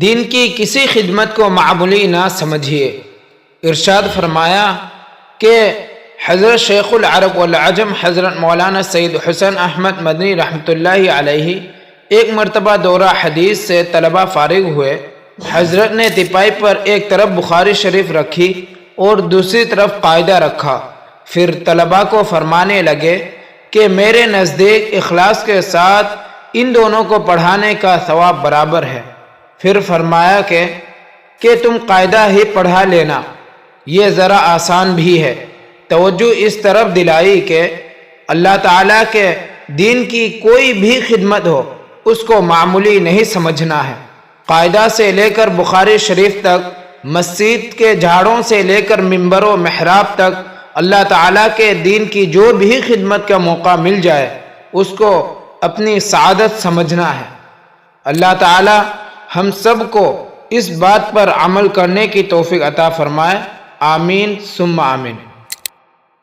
دین کی کسی خدمت کو معمولی نہ سمجھیے۔ ارشاد فرمایا کہ حضرت شیخ العرب والعجم حضرت مولانا سید حسین احمد مدنی رحمۃ اللہ علیہ ایک مرتبہ دورہ حدیث سے طلبہ فارغ ہوئے۔ حضرت نے تپائی پر ایک طرف بخاری شریف رکھی اور دوسری طرف قاعدہ رکھا، پھر طلبہ کو فرمانے لگے کہ میرے نزدیک اخلاص کے ساتھ ان دونوں کو پڑھانے کا ثواب برابر ہے۔ پھر فرمایا کہ تم قاعدہ ہی پڑھا لینا، یہ ذرا آسان بھی ہے۔ توجہ اس طرف دلائی کہ اللہ تعالیٰ کے دین کی کوئی بھی خدمت ہو اس کو معمولی نہیں سمجھنا ہے۔ قاعدہ سے لے کر بخاری شریف تک، مسجد کے جھاڑوں سے لے کر ممبر و محراب تک، اللہ تعالیٰ کے دین کی جو بھی خدمت کا موقع مل جائے اس کو اپنی سعادت سمجھنا ہے۔ اللہ تعالیٰ ہم سب کو اس بات پر عمل کرنے کی توفیق عطا فرمائے، آمین ثم آمین۔